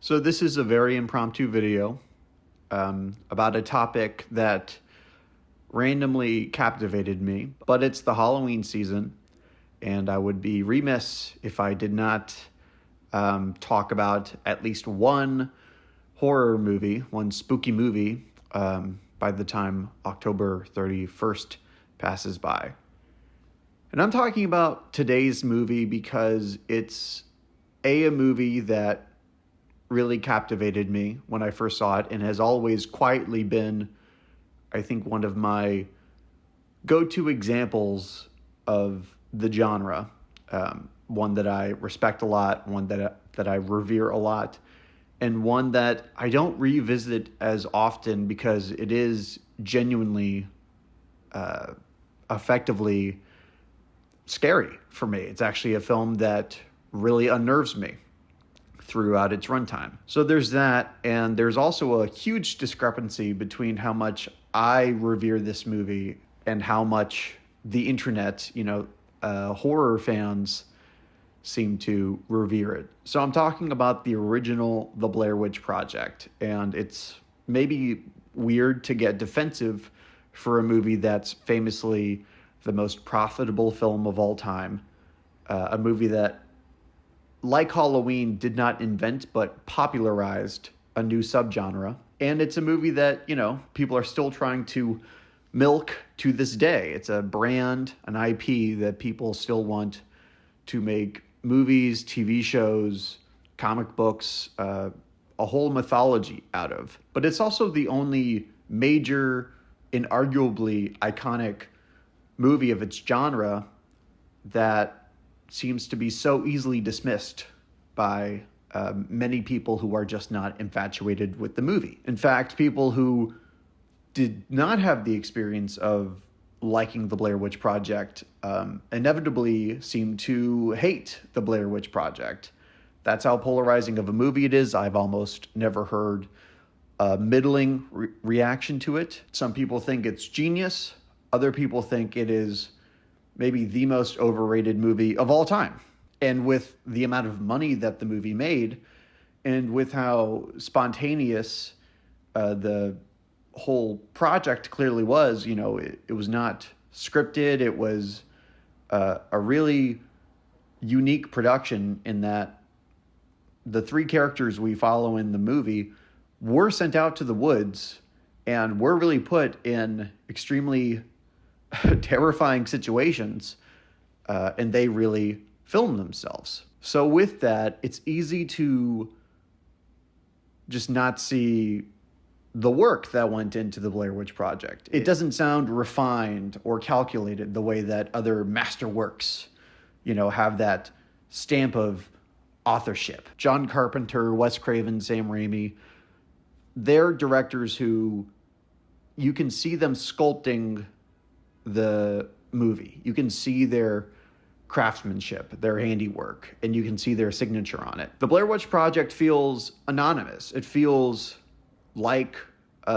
So this is a very impromptu video about a topic that randomly captivated me, but it's the Halloween season, and I would be remiss if I did not talk about at least one horror movie, one spooky movie, by the time October 31st passes by. And I'm talking about today's movie because it's a movie that really captivated me when I first saw it and has always quietly been, I think, one of my go-to examples of the genre. One that I respect a lot, one that I revere a lot, and one that I don't revisit as often because it is genuinely, effectively scary for me. It's actually a film that really unnerves me throughout its runtime. So there's that, and there's also a huge discrepancy between how much I revere this movie and how much the internet, horror fans seem to revere it. So I'm talking about the original The Blair Witch Project, and it's maybe weird to get defensive for a movie that's famously the most profitable film of all time, a movie that, like Halloween, did not invent but popularized a new subgenre. And it's a movie that, people are still trying to milk to this day. It's a brand, an IP that people still want to make movies, TV shows, comic books, a whole mythology out of. But it's also the only major, inarguably iconic movie of its genre that seems to be so easily dismissed by many people who are just not infatuated with the movie. In fact, people who did not have the experience of liking the Blair Witch Project inevitably seem to hate the Blair Witch Project. That's how polarizing of a movie it is. I've almost never heard a middling reaction to it. Some people think it's genius. Other people think it is maybe the most overrated movie of all time. And with the amount of money that the movie made, and with how spontaneous the whole project clearly was, it was not scripted. It was a really unique production in that the three characters we follow in the movie were sent out to the woods and were really put in extremely terrifying situations, and they really film themselves. So with that, it's easy to just not see the work that went into the Blair Witch Project. It doesn't sound refined or calculated the way that other masterworks, have that stamp of authorship. John Carpenter, Wes Craven, Sam Raimi, they're directors who you can see them sculpting the movie. You can see their craftsmanship, their handiwork, and you can see their signature on it. The Blair Witch Project feels anonymous. It feels like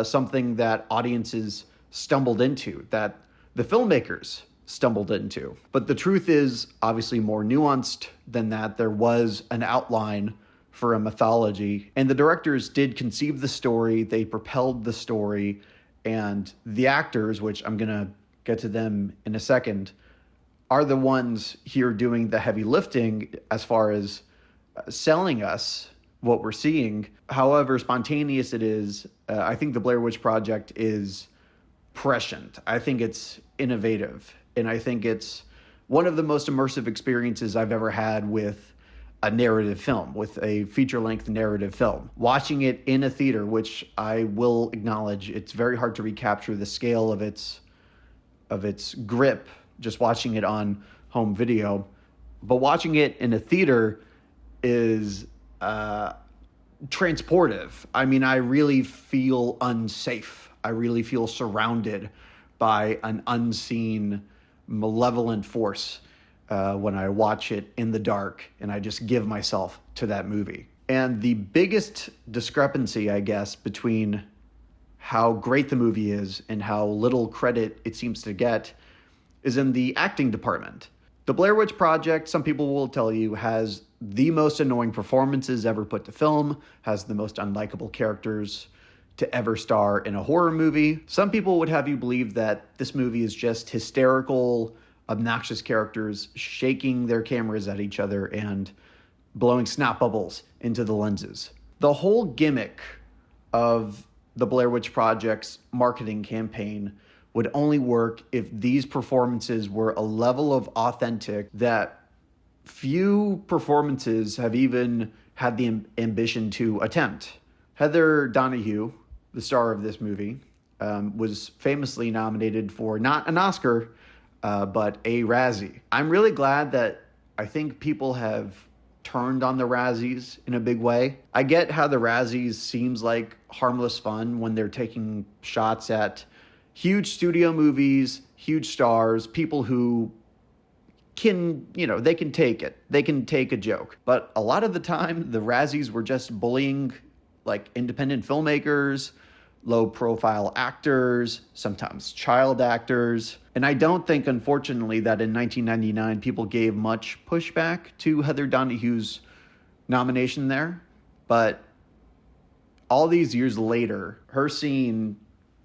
something that audiences stumbled into, that the filmmakers stumbled into. But the truth is obviously more nuanced than that. There was an outline for a mythology, and the directors did conceive the story. They propelled the story, and the actors, which I'm going to get to them in a second, are the ones here doing the heavy lifting as far as selling us what we're seeing. However spontaneous it is, I think the Blair Witch Project is prescient. I think it's innovative, and I think it's one of the most immersive experiences I've ever had with a narrative film, with a feature-length narrative film. Watching it in a theater, which I will acknowledge, it's very hard to recapture the scale of its grip just watching it on home video. But watching it in a theater is transportive. I mean, I really feel unsafe. I really feel surrounded by an unseen, malevolent force when I watch it in the dark, and I just give myself to that movie. And the biggest discrepancy, I guess, between how great the movie is and how little credit it seems to get is in the acting department. The Blair Witch Project, some people will tell you, has the most annoying performances ever put to film, has the most unlikable characters to ever star in a horror movie. Some people would have you believe that this movie is just hysterical, obnoxious characters shaking their cameras at each other and blowing snot bubbles into the lenses. The whole gimmick of the Blair Witch Project's marketing campaign would only work if these performances were a level of authentic that few performances have even had the ambition to attempt. Heather Donahue, the star of this movie, was famously nominated for not an Oscar, but a Razzie. I'm really glad that I think people have turned on the Razzies in a big way. I get how the Razzies seems like harmless fun when they're taking shots at huge studio movies, huge stars, people who can, they can take it. They can take a joke. But a lot of the time, the Razzies were just bullying like independent filmmakers, low-profile actors, sometimes child actors. And I don't think, unfortunately, that in 1999 people gave much pushback to Heather Donahue's nomination there. But all these years later, her scene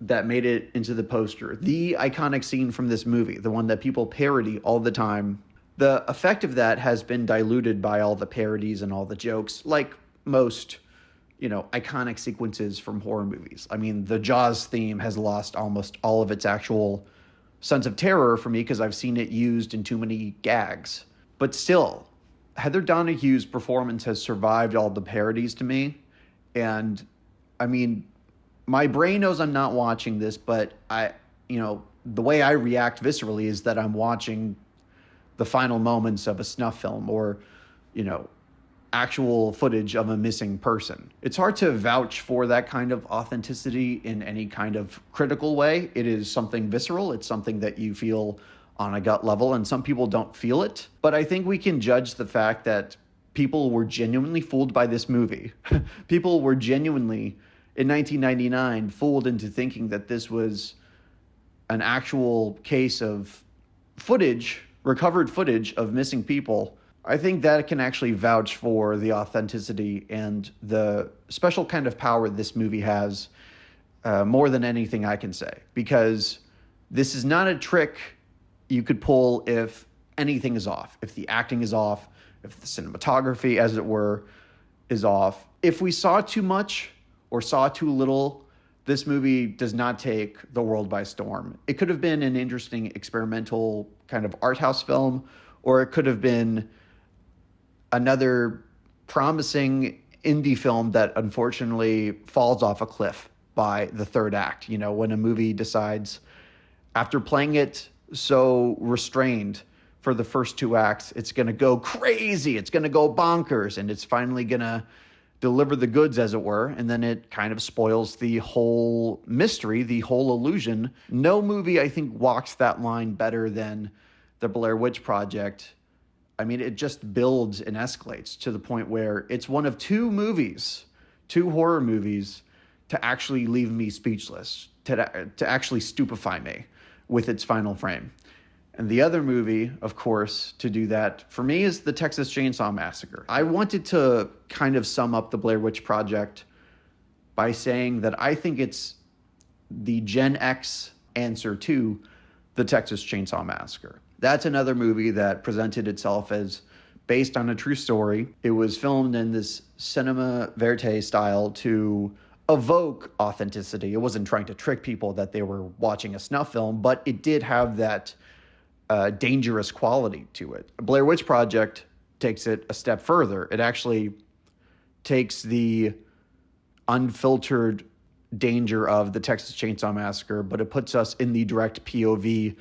that made it into the poster, the iconic scene from this movie, the one that people parody all the time, the effect of that has been diluted by all the parodies and all the jokes, like most iconic sequences from horror movies. I mean, the Jaws theme has lost almost all of its actual sense of terror for me because I've seen it used in too many gags. But still, Heather Donahue's performance has survived all the parodies to me. And I mean, my brain knows I'm not watching this, but the way I react viscerally is that I'm watching the final moments of a snuff film or, actual footage of a missing person. It's hard to vouch for that kind of authenticity in any kind of critical way. It is something visceral. It's something that you feel on a gut level, and some people don't feel it. But I think we can judge the fact that people were genuinely fooled by this movie. People were genuinely, in 1999, fooled into thinking that this was an actual case of footage, recovered footage of missing people. I think that can actually vouch for the authenticity and the special kind of power this movie has more than anything I can say. Because this is not a trick you could pull if anything is off. If the acting is off, if the cinematography, as it were, is off. If we saw too much or saw too little, this movie does not take the world by storm. It could have been an interesting experimental kind of art house film, or it could have been another promising indie film that unfortunately falls off a cliff by the third act. When a movie decides, after playing it so restrained for the first two acts, it's going to go crazy, it's going to go bonkers, and it's finally going to deliver the goods, as it were, and then it kind of spoils the whole mystery, the whole illusion. No movie, I think, walks that line better than the Blair Witch Project. I mean, it just builds and escalates to the point where it's one of two horror movies, to actually leave me speechless, to actually stupefy me with its final frame. And the other movie, of course, to do that for me is the Texas Chainsaw Massacre. I wanted to kind of sum up the Blair Witch Project by saying that I think it's the Gen X answer to the Texas Chainsaw Massacre. That's another movie that presented itself as based on a true story. It was filmed in this cinema verite style to evoke authenticity. It wasn't trying to trick people that they were watching a snuff film, but it did have that dangerous quality to it. Blair Witch Project takes it a step further. It actually takes the unfiltered danger of the Texas Chainsaw Massacre, but it puts us in the direct POV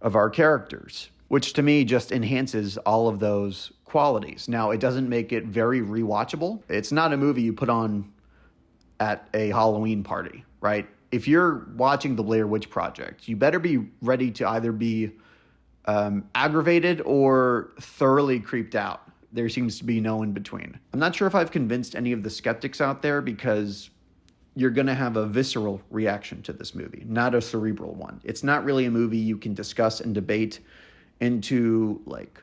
of our characters, which to me just enhances all of those qualities. Now, it doesn't make it very rewatchable. It's not a movie you put on at a Halloween party, right? If you're watching the Blair Witch Project, you better be ready to either be aggravated or thoroughly creeped out. There seems to be no in between. I'm not sure if I've convinced any of the skeptics out there, because you're going to have a visceral reaction to this movie, not a cerebral one. It's not really a movie you can discuss and debate into like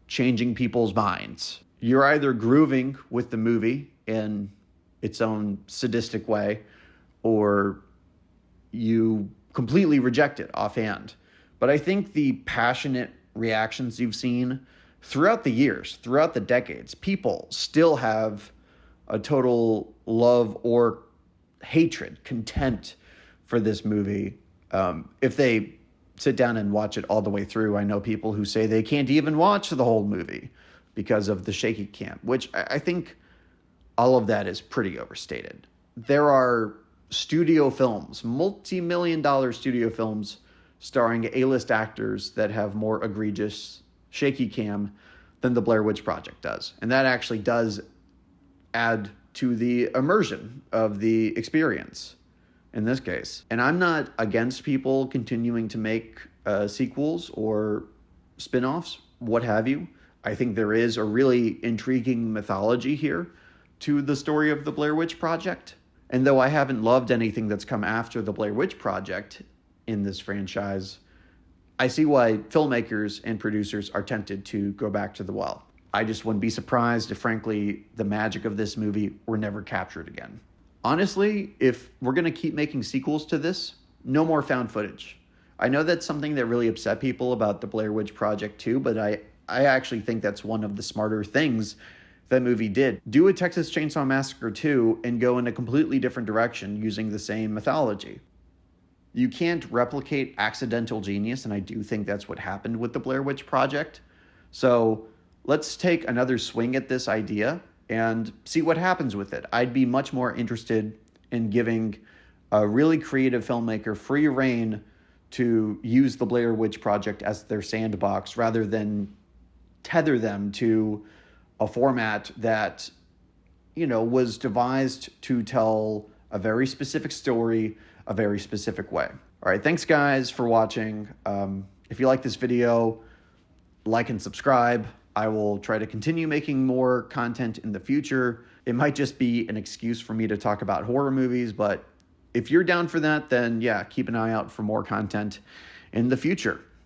changing people's minds. You're either grooving with the movie in its own sadistic way, or you completely reject it offhand. But I think the passionate reactions you've seen throughout the years, throughout the decades, people still have a total love or hatred, contempt for this movie. If they sit down and watch it all the way through, I know people who say they can't even watch the whole movie because of the shaky cam, which I think all of that is pretty overstated. There are studio films, multi-million-dollar studio films, starring A-list actors that have more egregious shaky cam than the Blair Witch Project does. And that actually does add to the immersion of the experience in this case. And I'm not against people continuing to make sequels or spin-offs, what have you. I think there is a really intriguing mythology here to the story of the Blair Witch Project. And though I haven't loved anything that's come after the Blair Witch Project in this franchise, I see why filmmakers and producers are tempted to go back to the well. I just wouldn't be surprised if, frankly, the magic of this movie were never captured again. Honestly, if we're going to keep making sequels to this, no more found footage. I know that's something that really upset people about the Blair Witch Project too, but I actually think that's one of the smarter things that movie did. Do a Texas Chainsaw Massacre 2 and go in a completely different direction using the same mythology. You can't replicate accidental genius, and I do think that's what happened with the Blair Witch Project. So let's take another swing at this idea and see what happens with it. I'd be much more interested in giving a really creative filmmaker free rein to use the Blair Witch Project as their sandbox rather than tether them to a format that, was devised to tell a very specific story a very specific way. All right, thanks guys for watching. If you like this video, like and subscribe. I will try to continue making more content in the future. It might just be an excuse for me to talk about horror movies, but if you're down for that, then yeah, keep an eye out for more content in the future.